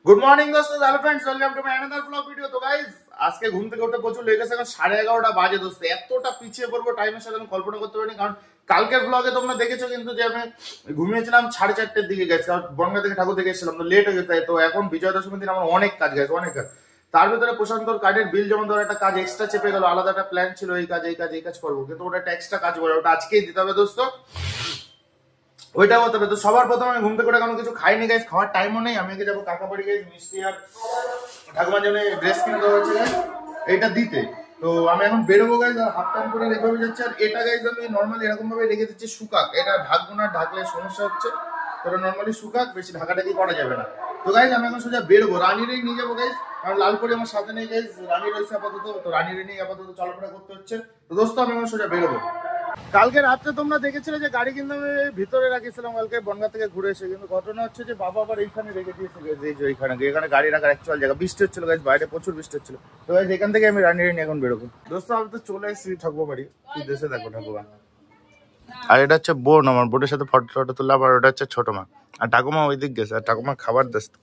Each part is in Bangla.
গুড মর্নিং দোস্ত, hello friends, welcome to my another blog video. তো গাইস, আজকে ঘুম থেকে উঠে প্রচুর লেট গেছে, এখন 11:30 বাজে দোস্ত। এতটা পিছিয়ে পড়বো টাইমের সাথে আমি কল্পনা করতে পারিনি, কারণ কালকের ব্লগে তোমরা দেখেছো কিন্তু যে আমি ঘুমিয়েছিলাম 4:30টার দিকে গেছে, কারণ বনগা থেকে ঠাকুর দেখে এসেছিলাম, তো লেট হয়ে গেছে। তো এখন বিজয়া দশমীর দিন আমার অনেক কাজ গেছে, অনেক কাজ। তার ভিতরে প্রশান্তর কার্ডের বিল জমা দেওয়ার একটা কাজ এক্সট্রা চেপে গেল। আলাদা একটা প্ল্যান ছিল, এই কাজ করবো, কিন্তু ওটা একটা এক্সট্রা কাজ বলে, ওটা আজকেই দিতে হবে দোস্ত। ওইটা হতে হবে। তো সবার প্রথমে আমি ঘুম থেকে কোনো কিছু খাইনি গাইস, খাওয়ার টাইমও নেই। আমি যাবো কাকা বাড়ি গাইস, মিষ্টি আর ঠাকুমার জন্য ড্রেস কিনে দেওয়া হচ্ছে গাইস, এটা দিতে। তো আমি এখন বেরোবো গাইস, আর হাফ টাইম করে এইভাবে যাচ্ছে। আর এটা গাইস আমি নর্মালি এরকম ভাবে রেখে দিচ্ছি শুকাক, এটা ঢাকবো না, ঢাকলে সমস্যা হচ্ছে। তো নর্মালি শুকাক, বেশি ঢাকাঢাকি করা যাবে না। তো গাইস আমি এখন সোজা বেরোবো, রানীরই নিয়ে যাবো গাইস, কারণ লালপুরি আমার সাথে নেই গাইস, রানী রয়েছে আপাতত। তো রানীরই নিয়ে আপাতত চলাফেরা করতে হচ্ছে। তো দোস্ত আমি এখন সোজা বেরোবো। কালকে রাত্রে তোমরা দেখেছিলে যে গাড়ি কিন্তু আমি ভিতরে রাখিছিলাম কালকে বনগা থেকে ঘুরে এসে, কিন্তু ঘটনা হচ্ছে যে বাবা আবার এইখানে রেখে দিয়েছে, এখানে গাড়ি রাখার অ্যাকচুয়াল জায়গা। বৃষ্টি হচ্ছিল গাইস, বাইরে প্রচুর বৃষ্টি হচ্ছিল। তো গাইস এখান থেকে আমি রানিয়ে নিয়ে এখন বেরোবো। দোস্ত আমি তো চলে এসেছি ঠাকুর বাড়ি, তুই দেশে দেখো ঠাকুমা। আর এটা হচ্ছে বোন, আমার বোনের সাথে ফটো টটো তুললাম। আর ওটা হচ্ছে ছোট মা, আর ঠাকুমা ওই দিক গেছে। আর ঠাকুমা খাবার দিচ্ছে,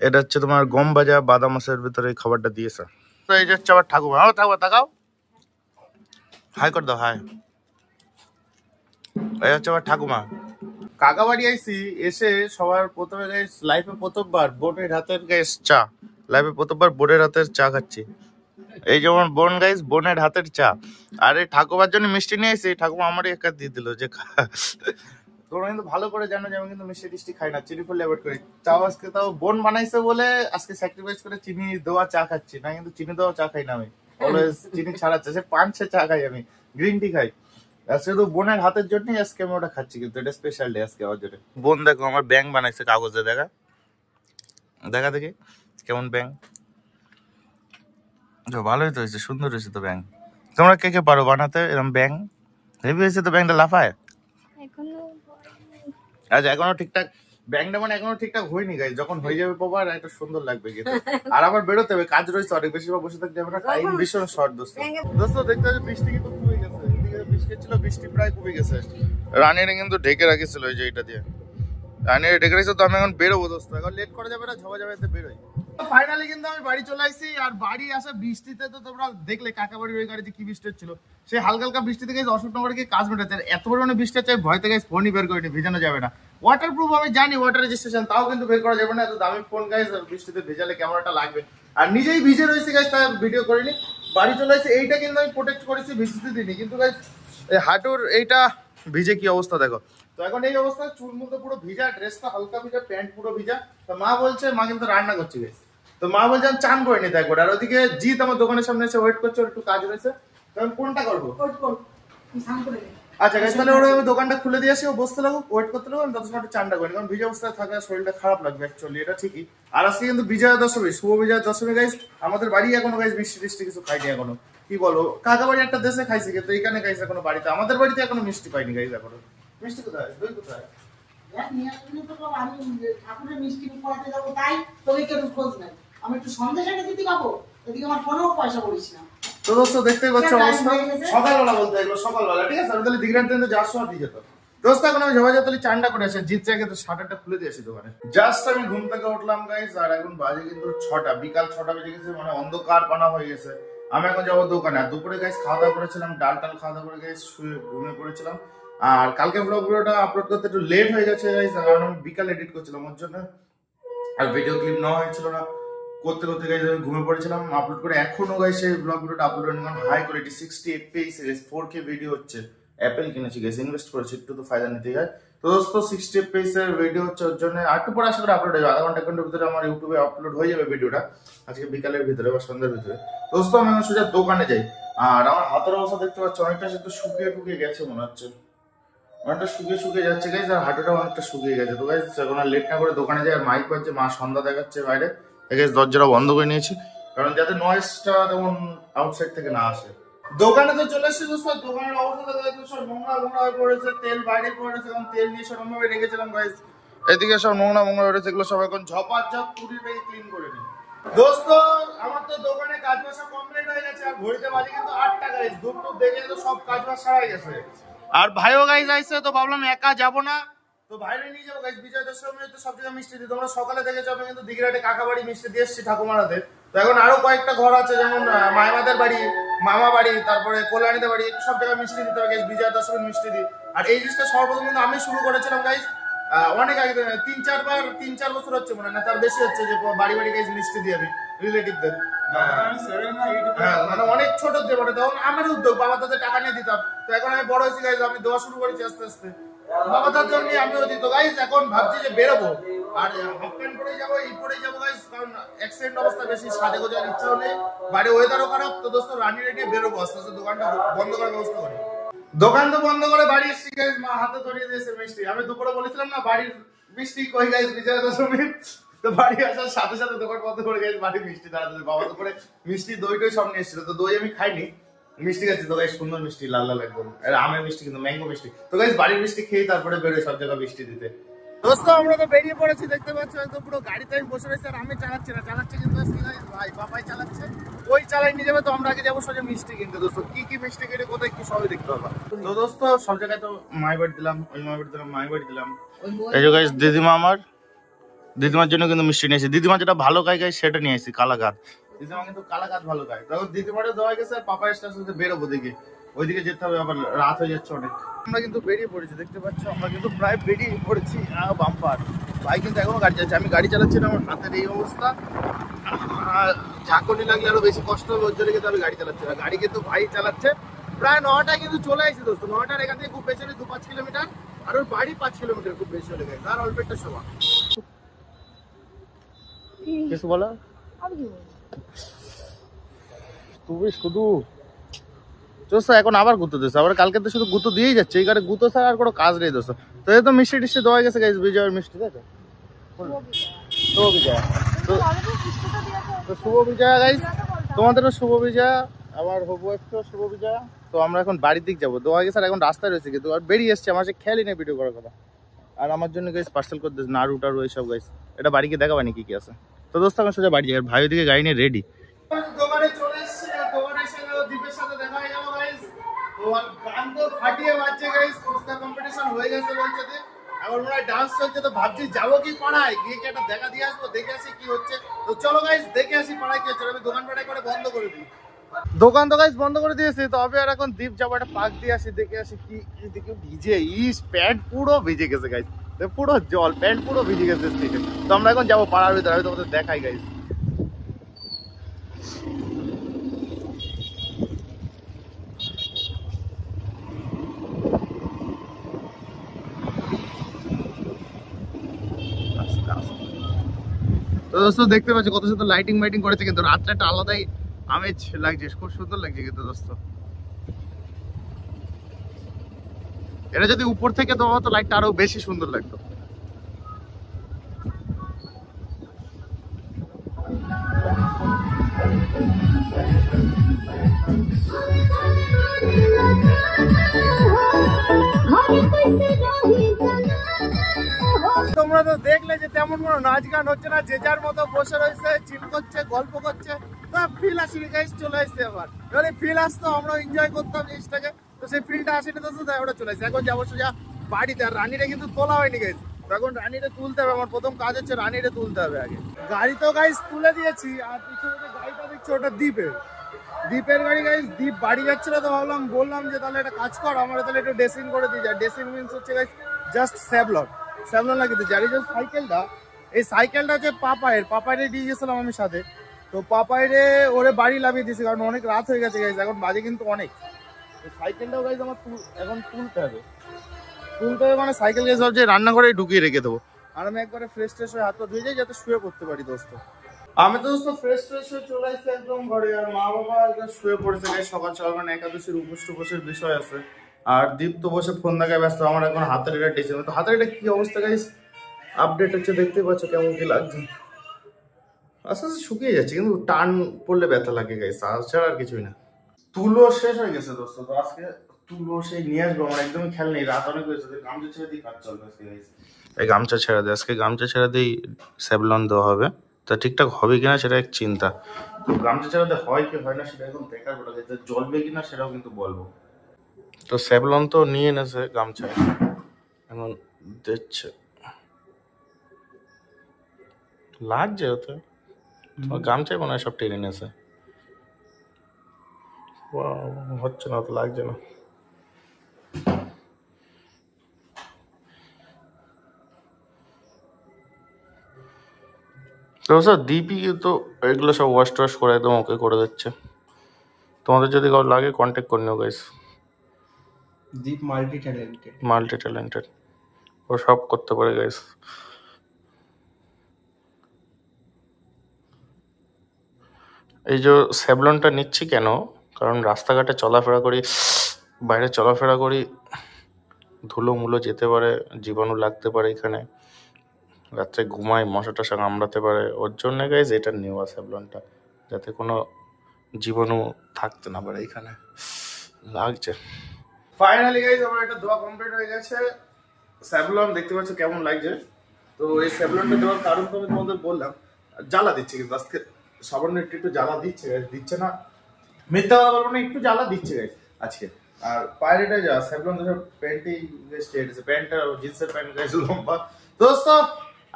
এটা হচ্ছে তোমার গম ভাজা বাদাম মাছের ভিতরে এই খাবারটা দিয়েছে। তো এই যে হচ্ছে আবার ঠাকুমা। ঠাকুমা তাকাও, হাই করে দাও, হাই। এই হচ্ছে আমার ঠাকুমা। কাকা বাড়ি আইসি, এসে সবার প্রথমে গাইস লাইফে প্রথমবার বোনের হাতের গাইস চা, লাইফে প্রথমবার বোনের হাতের চা খাচ্ছি। এই যেমন বোন গাইস, বোনের হাতের চা। আর এই ঠাকুমার জন্য মিষ্টি নিয়ে এসেছি, ঠাকুমা আমারই একটা দিয়ে দিল যে তোমরা কিন্তু ভালো করে জানো যে আমি কিন্তু মিষ্টি টিষ্টি খাই না, চিনি ফুল অ্যাভয়েড করি। চাও আজকে তাও বোন বানাইছে বলে আজকে স্যাক্রিফাইস করে চিনি দেওয়া চা খাচ্ছি, না কিন্তু চিনি দেওয়া চা খাই না আমি। অলওয়েজ চিনি ছাড়া চা, সে পাঞ্চে চা খাই, আমি গ্রিন টি খাই। শুধু বোনের হাতের জন্যই আজকে আমি ওটা খাচ্ছি, কিন্তু এটা স্পেশাল ডে আজকে আমার জন্য। বোন দেখো আমার ব্যাং বানাইছে কাগজে, দেখা দেখা দেখি কেমন ব্যাং। ভালোই তো হয়েছে, সুন্দর হয়েছে তো ব্যাং। তোমরা কে কে পারো বানাতে এরকম ব্যাং? হেভি হয়েছে তো ব্যাংটা, লাফায়। আচ্ছা এখনো ঠিকঠাক ব্যাংটা মানে এখনো ঠিকঠাক হয়নি গাইস, যখন হয়ে যাবে প্রপার একটা সুন্দর লাগবে কিন্তু। আর আমার বেরোতে হবে, কাজ রয়েছে অনেক, বেশিরভাগ বসে থাকতে যাবে না, টাইম ভীষণ শর্ট দোস্ত। দোস্ত দেখতে হবে বৃষ্টি কিন্তু কমে গেছে, এদিকে বৃষ্টি ছিল, বৃষ্টি প্রায় কমে গেছে। রানীরা কিন্তু ঢেকে রাখিছিল এই যে এটা দিয়ে, রানীরা ঢেকে রাখছে। তো আমি এখন বেরোবো দোস্ত, এখন লেট করা যাবে না, ঝবা যাবে, বেরোই। ফাইনালি কিন্তু আমি বাড়ি চলে আসছি। আর বাড়ি আসা বৃষ্টিতে তো তোমরা দেখলে কাকা বাড়ির ওই গাড়িতে কি বৃষ্টি হচ্ছিল। সে হালকা হালকা বৃষ্টি থেকে অশোকনগরে গিয়ে কাজ মেটাচ্ছে। এত পরিমাণে বৃষ্টি হচ্ছে, ভয় থেকে ফোনই বের করিনি, ভেজানো যাবে না। ওয়াটার প্রুফ আমি জানি, ওয়াটার রেজিস্ট্রেশন, তাও কিন্তু বের করা যাবে না। এত দামি ফোন গাইস, বৃষ্টিতে ভেজালে কেমন একটা লাগবে। আর নিজেই ভিজে রয়েছে গাইস, তাই ভিডিও করিনি। বাড়ি চলে আসছে, এইটা কিন্তু আমি প্রোটেক্ট করেছি, ভিজতে দিইনি কিন্তু গাইস। এই হাঁটুর এইটা ভিজে কি অবস্থা দেখো। তো এখন এই অবস্থা, চুল মুল পুরো ভিজা, ড্রেসটা হালকা ভিজা, প্যান্ট পুরো ভিজা। তো মা বলছে, মা কিন্তু রান্না করছে গাইস। তো মা বলছে আমি চান করে নিতে একবার। আর ওদিকে জিৎ আমার দোকানের সামনে এসে ওয়েট করছে, একটু কাজ রয়েছে। তো আমি কোনটা করবো? আচ্ছা গাইস, তাহলে ওরা আমি দোকানটা খুলে দিয়ে আসি, ও বসতে লাগুক, ওয়েট করতে লাগুক, আমি ততক্ষণ একটু চানটা করি, কারণ ভিজা অবস্থায় থাকা শরীরটা খারাপ লাগবে অ্যাকচুয়ালি, এটা ঠিকই। আর আজকে কিন্তু বিজয়া দশমী, শুভ বিজয়া দশমী গাইস। আমাদের বাড়ি এখনো গাইস মিষ্টি টিষ্টি কিছু খাইনি এখনো। কি বলো, কাকা বাড়ি একটা দেশে খাইছি, কিন্তু এইখানে গাইস এখনো বাড়িতে, আমাদের বাড়িতে এখনো মিষ্টি পাইনি গাইস এখনো। মিষ্টি কোথায়, দই কোথায়? ঠাকুরের মিষ্টি পড়াতে যাবো, তাই তোকে কেউ খোঁজ নাই। আমি একটু সন্দেশ এনে দিতে পাবো, এদিকে আমার কোনো পয়সা পড়িস না। তো দোস্ত দেখতেই পাচ্ছ অবস্থা, সকালবেলা বলতে এগুলো সকালবেলা, ঠিক আছে। আমি তাহলে দিঘার ট্রেনে যাওয়ার সময় দিয়ে যেত দোস্ত। এখন আমি ঝোবা তাহলে চানটা করে আসি, জিত চাইকে তো শাটারটা খুলে দিয়ে আসি দোকানে। জাস্ট আমি ঘুম থেকে উঠলাম গাইস, আর এখন বাজে কিন্তু 6টা, বিকাল 6টা বেজে গেছে, মানে অন্ধকার পানা হয়ে গেছে। আমি এখন যাবো দোকানে। আর দুপুরে গাইস খাওয়া দাওয়া করেছিলাম, ডাল টাল খাওয়া দাওয়া করে গাইস শুয়ে ঘুমিয়ে পড়েছিলাম। আর কালকে ব্লগ ভিডিওটা আপলোড করতে একটু লেট হয়ে গেছে গাইস, কারণ আমি বিকাল এডিট করছিলাম, ওর জন্য আর ভিডিও ক্লিপ নেওয়া হয়েছিল না। করতে করতে গাইস আমি ঘুমিয়ে পড়েছিলাম। আপলোড করে এখনো গাইস সেই ব্লগ ভিডিওটা আপলোড হয়নি, কারণ high quality 60 fps guys, 4K video হচ্ছে। অ্যাপেল কিনেছি গাইস, ইনভেস্ট করেছি, একটু তো ফায়দা নিতেই হয়। তো দোস্ত 60 fps এর ভিডিও হচ্ছে, ওর জন্য আর একটু পরে আশা করি আপলোড হয়ে যাবে, আধা ঘন্টা ঘন্টার ভিতরে আমার ইউটিউবে আপলোড হয়ে যাবে ভিডিওটা, আজকে বিকালের ভিতরে বা সন্ধ্যার ভিতরে। দোস্ত আমি সোজা দোকানে যাই। আর আমার হাতের অবস্থা দেখতে পাচ্ছ, অনেকটা একটু শুকিয়ে টুকিয়ে গেছে মনে হচ্ছে, অনেকটা শুকিয়ে যাচ্ছে গাইস। আর হাঁটুটাও অনেকটা শুকিয়ে গেছে। তো গাইস এখন আর লেট না করে দোকানে যাই। আর মাইক বাজছে, মা সন্ধ্যা দেখাচ্ছে বাইরে, গাইস দরজাটা বন্ধ করে নিয়েছি, কারণ যাতে নয়েজটা তেমন আউটসাইড থেকে না আসে। দোকানে তো চলে এসেছি দোস্ত, দোকানের অবস্থা দেখো, সব নোংরা নোংরা হয়ে পড়েছে, তেল বাইরে পড়েছে, কারণ তেল নিয়ে সেরকম ভাবে রেখেছিলাম গাইস। এদিকে সব নোংরা নোংরা হয়েছে, এগুলো সব এখন ঝপাঝপ পুরির ব্যাগে ক্লিন করে নিই। দোস্ত আমার তো দোকানে কাজ বাজ সব কমপ্লিট হয়ে গেছে, আর ঘড়িতে বাজে কিন্তু 8টা গাইস, দুটো দেখে তো সব কাজ বাজ সারাই গেছে। আর ভাইও গাইস আইছে, তো ভাবলাম একা যাব না, তো বাইরে নিয়ে যাবো গাইস। বিজয়া দশমী তো সব জায়গায় মিষ্টি দিই, তোমরা সকালে দেখেছো আমি কিন্তু দিঘিরাটে কাকাবাড়ি মিষ্টি দিয়ে এসেছি ঠাকুমারাদের। তো এখন আরো কয়েকটা ঘর আছে, যেমন মাইমাদের বাড়ি, মামা বাড়ি, তারপরে কল্যাণীদের বাড়ি, সব জায়গায় মিষ্টি দিতে হবে গাইস। বিজয়া দশমীর মিষ্টি দিই। আর এই জিনিসটা সর্বপ্রথম কিন্তু আমি শুরু করেছিলাম গাইস, অনেক আগে, 3-4 বছর হচ্ছে মনে হয় না, তার বেশি হচ্ছে, যে বাড়ি বাড়ি গাইস মিষ্টি দিয়ে আমি রিলেটিভদের। হ্যাঁ মানে অনেক ছোট দিয়ে বটে, তখন আমার উদ্যোগ, বাবা তাদের টাকা নিয়ে দিতাম। তো এখন আমি বড় হয়েছি গাইস, আমি দেওয়া শুরু করেছি আস্তে আস্তে, বাবা তাদের নিয়ে আমিও দিত গাইস। এখন ভাবছি যে বেরোবো, আর হাফ প্যান্ট পরে যাবো, এই পরেই যাবো গাইস, কারণ অ্যাক্সিডেন্ট অবস্থা বেশি, সাজে গোজার ইচ্ছাও নেই, বাইরে ওয়েদারও খারাপ। তো দোস্ত রানি রেডি বেরোবো আস্তে আস্তে, দোকানটা বন্ধ করার ব্যবস্থা করি। দোকান তো বন্ধ করে বাড়ি এসেছি গাইস, মা হাতে ধরিয়ে দিয়েছে মিষ্টি। আমি দুপুরে বলেছিলাম না বাড়ির মিষ্টি কই গাইস বিজয়া দশমীর, তো বাড়ি আসার সাথে সাথে দোকান বন্ধ করে গাইস বাড়ির মিষ্টি দাঁড়াতে। বাবা তো করে মিষ্টি দই টই সব নিয়ে এসেছিল, তো দই আমি খাইনি, মিষ্টি খাচ্ছি। তো গাইস সুন্দর মিষ্টি, লাল লাল একদম, আমের মিষ্টি কিন্তু ম্যাঙ্গো মিষ্টি। তো গাইস বাড়ির মিষ্টি খেয়ে তারপরে বেরোয় সব জায়গায় মিষ্টি দিতে। দোস্ত আমরা তো বেরিয়ে পড়েছি, দেখতে পাচ্ছ একদম পুরো গাড়িতে আমি বসে রয়েছি, আর আমি চালাচ্ছি না, চালাচ্ছে কিন্তু ভাই বাবাই চালাচ্ছে, ওই চালাই নিয়ে যাবে। তো আমরা আগে যাবো সোজা মিষ্টি কিনতে। দোস্ত কি কি মিষ্টি কিনে কোথায় কি সবই দেখতে পাবা। তো দোস্ত সব জায়গায় তো মাই বাড়ি দিলাম, ওই মাই বাড়ি দিলাম, মাই বাড়ি দিলাম। এই যে গাইস দিদিমা, আমার দিদিমার জন্য কিন্তু মিষ্টি নিয়েছি। দিদিমা যেটা ভালো খায় গাইস সেটা নিয়ে এসেছি, কালাকাঁদ। দিদিমা কিন্তু কালাকাঁদ ভালো খায়। তখন দিদিমাটা দেওয়া গেছে, পাপা স্টেশনে বেরোবো দিকে, ওইদিকে যেতে হবে, আবার রাত হয়ে যাচ্ছে অনেক। আমরা কিন্তু বেরিয়ে পড়েছি, দেখতে পাচ্ছ আমরা কিন্তু প্রায় বেরিয়ে পড়েছি। বাম্পার ভাই কিন্তু এখনো গাড়ি চালাচ্ছে, আমি গাড়ি চালাচ্ছি না, আমার হাতের এই অবস্থা, ঝাঁকুনি লাগলে আরো বেশি কষ্ট হবে, ওর জন্য কিন্তু আমি গাড়ি চালাচ্ছি না, গাড়ি কিন্তু ভাই চালাচ্ছে। প্রায় 9টায় কিন্তু চলে আসছি দোস্ত, 9টার এখান থেকে খুব বেশি হলে 2-5 কিলোমিটার, আর ওর বাড়ি 5 কিলোমিটার খুব বেশি হলে গেছে, আর অল্প একটা সময়। কিছু বলো তুমি শুধু দোস্ত, এখন আবার গুঁতো দিচ্ছে, আবার কালকে তো শুধু গুঁতো দিয়েই যাচ্ছে, এই গাড়ি গুঁতো ছাড়া আর কোনো কাজ নেই দোস্ত। তো এই তো মিষ্টি টিষ্টি দেওয়া গেছে গাইস, বিজয়ের মিষ্টি, তাই তো শুভ বিজয়া, তো শুভ বিজয়া গাইস, তোমাদেরও শুভ বিজয়া, আমার হবু একটু শুভ বিজয়া। তো আমরা এখন বাড়ির দিক যাবো, দেওয়া গেছে, আর এখন রাস্তায় রয়েছে কিন্তু, আর বেরিয়ে এসছে, আমার সে খেয়ালই নেই ভিডিও করার কথা। আর আমার জন্য গাইস পার্সেল করে দিয়েছে নাড়ু টাড়ু এইসব গাইস, এটা বাড়িকে দেখাবানি কি কি আছে। তো দোস্ত এখন সোজা বাড়ি যাই, আর ভাই ওদিকে গাড়ি নিয়ে রেডি। দোকানে চলে এসছে, দোকানে এসে দীপের সাথে দেখা হয়ে গেল গাইস। তো গান তো ফাটিয়ে বাজছে গাইস, ফুচকা কম্পিটিশন হয়ে গেছে বলছে, এখন মনে হয় ডান্স চলছে। তো ভাবছি যাবো কি পাড়ায় গিয়ে কি একটা দেখা দিয়ে আসবো, দেখে আসি কি হচ্ছে। তো চলো গাইস দেখে আসি পাড়ায় কি হচ্ছে। আমি দোকান পাড়ায় করে বন্ধ করে দিই, দোকান তো গাইস বন্ধ করে দিয়েছি। তবে আর এখন দ্বীপ যাবো, একটা পাক দিয়ে আসি, দেখে আসি কি এদিকে ভিজে, প্যান্ট পুরো ভিজে গেছে গাইস, পুরো জল, প্যান্ট পুরো ভিজে গেছে সিটে। তো আমরা এখন যাবো পাড়ার ভিতরে, আমি তোমাদের দেখাই গাইস। তো দোস্ত দেখতে পাচ্ছ কত সুন্দর লাইটিং মাইটিং করেছে, কিন্তু রাত্রে একটা আলাদাই আমেজ লাগছে, খুব সুন্দর লাগছে কিন্তু দোস্ত। এটা যদি উপর থেকে দেওয়া হতো লাইটটা আরো বেশি সুন্দর লাগতো। তোমরা তো দেখলে যে তেমন কোনো নাচ গান হচ্ছে না, যে যার মতো বসে রয়েছে, চিল করছে, গল্প করছে। তো ফিল আসেনি গাইস, চলে আসছে আবার, এবারে ফিল আসতো আমরা এনজয় করতাম জিনিসটাকে, তো সেই ফিলটা আসেনি তো, তাই ওটা চলে আসছে। এখন যাবো সোজা বাড়িতে, আর রানীটা কিন্তু তোলা হয়নি গাইস, এখন রানীটা তুলতে হবে, আমার প্রথম কাজ হচ্ছে রানীটা তুলতে হবে আগে। গাড়ি তো গাইস তুলে দিয়েছি, আর পিছনে যে গাড়িটা দেখছি ওটা দ্বীপের গাড়ি গাইস। দ্বীপ বাড়ি যাচ্ছিল, তো বললাম যে তাহলে একটা কাজ কর, আমার তাহলে একটু ড্রেসিং করে দিয়ে যায়। ড্রেসিং মিন্স হচ্ছে গাইস জাস্ট স্যাভলন লাগিয়ে দিয়েছি। আর এই যে সাইকেলটা, এই সাইকেলটা হচ্ছে পাপাইরে দিয়ে গেছিলাম আমি সাথে। তো পাপাইরে ওরে বাড়ি লাভিয়ে দিয়েছি, কারণ অনেক রাত হয়ে গেছে গাইস, এখন বাজে কিন্তু অনেক। সাইকেলটাও গাইস আমার এখন তুলতে হবে মানে সাইকেল গাইস ভাবছি রান্নাঘরে ঢুকিয়ে রেখে দেবো, আর আমি একবারে ফ্রেশ হয়ে হাত ধুয়ে যাই, যাতে শুয়ে পড়তে পারি দোস্ত। আমি তো দোস্ত ফ্রেশ হয়ে চলে আসছি একদম ঘরে, আর মা বাবা একদম শুয়ে পড়েছে গাইস, সকাল মানে একাদশীর উপোসের বিষয় আছে। আর দীপ তো বসে ফোন দেখায় ব্যস্ত, আমার এখন হাতের এটা টেসে, তো হাতের এটা কি অবস্থা গাইস, আপডেট হচ্ছে, দেখতে পাচ্ছ কেমন কি লাগছে। আস্তে আস্তে শুকিয়ে যাচ্ছে, কিন্তু টান পড়লে ব্যথা লাগে গাইস, ছাড়া আর কিছুই না। তুলো শেষ হয়ে গেছে দোস্ত, তো আজকে তুলো সেই নিয়ে আসবো, আমার একদমই খেয়াল নেই, রাত অনেক হয়েছে। গামছা ছেড়ে দিয়ে কাজ চলবে আজকে গাইস, এই গামছা ছেড়ে দেয়, আজকে গামছা ছেড়ে দিয়েই স্যাভলন দেওয়া হবে। তা ঠিকঠাক হবে কিনা সেটা এক চিন্তা, তো গামছা ছেড়ে হয় কি হয় না সেটা এখন দেখার বলা যায়, জ্বলবে কিনা সেটাও কিন্তু বলবো। তো স্যাভলন তো নিয়ে এনেছে গামছায়, এখন দিচ্ছে, লাগছে ওতে, তোমার গামছাই মনে হয় সব টেনে নিয়েছে। হচ্ছে না তো, লাগছে না। তো স্যার দীপি তো এগুলো সব ওয়াশ টোয়াশ করে একদম ওকে করে দিচ্ছে। তোমাদের যদি কারো লাগে কন্ট্যাক্ট করে নিও গাইস। দীপ মাল্টি ট্যালেন্টেড। মাল্টি ট্যালেন্টেড, ও সব করতে পারে গাইস। এই যে স্যাভলনটা নিচ্ছি কেন, কারণ রাস্তাঘাটে চলাফেরা করি, বাইরে চলাফেরা করি, ধুলো মুলো যেতে পারে, জীবাণু লাগতে পারে এখানে, রাত্রে ঘুমাই মশা টশা কামড়াতে পারে, ওর জন্য গাইজ এটা নেওয়া স্যাভলনটা, যাতে কোনো জীবাণু থাকতে না পারে এখানে। লাগছে ফাইনালি গাইজ, আমার এটা ধোয়া কমপ্লিট হয়ে গেছে। স্যাভলন দেখতে পাচ্ছ কেমন লাগছে। তো এই স্যাভলনটা দেওয়ার কারণ তো আমি তোমাদের বললাম, জ্বালা দিচ্ছে কিন্তু আজকে সামান্য একটু একটু জ্বালা দিচ্ছে গাইজ, দিচ্ছে না মিথ্যা কথা বলবো না, একটু জ্বালা দিচ্ছে গাইজ আজকে। আর পায়ের এটা যা স্যাভলন তো প্যান্টই স্ট্রেট আছে, প্যান্টটা জিন্সের প্যান্ট গাইজ লম্বা। দোস্ত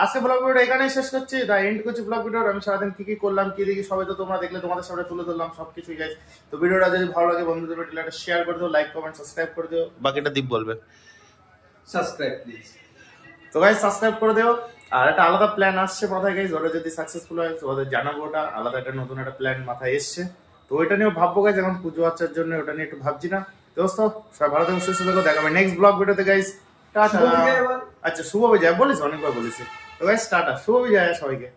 আজকে ব্লগ ভিডিওটা এখানেই শেষ করছি, দা এন্ড করছি ব্লগ ভিডিওর। আমি সারাদিন কি কি করলাম কি দেখি সবাই তো তোমরা দেখলে, তোমাদের সামনে তুলে ধরলাম সবকিছুই গাইজ। তো ভিডিওটা যদি ভালো লাগে বন্ধুদের ভিডিওটা শেয়ার করে দিও, লাইক কমেন্ট সাবস্ক্রাইব করে দিও, বাকিটা দীপ বলবে। Subscribe please. তো গাইজ সাবস্ক্রাইব করে দিও। আর একটা আলাদা প্ল্যান আসছে মাথায় গাইজ, ওটা যদি সাকসেসফুল হয় তো ওদের জানাবো, ওটা আলাদা একটা নতুন একটা প্ল্যান মাথায় এসছে। তো ওইটা নিয়েও ভাববো গাইজ, এখন পুজো আচ্চার জন্য ওটা নিয়ে একটু ভাবছি না। দোস্ত সবাই ভালো থাকো, সুস্থ থাকো, দেখা হবে নেক্সট ব্লগ ভিডিওতে গাইজ। টাটা। আচ্ছা শুভ বিজয় বলিস, অনেকবার বলেছি। তো গাইজ টাটা, শুভ বিজয় সবাইকে।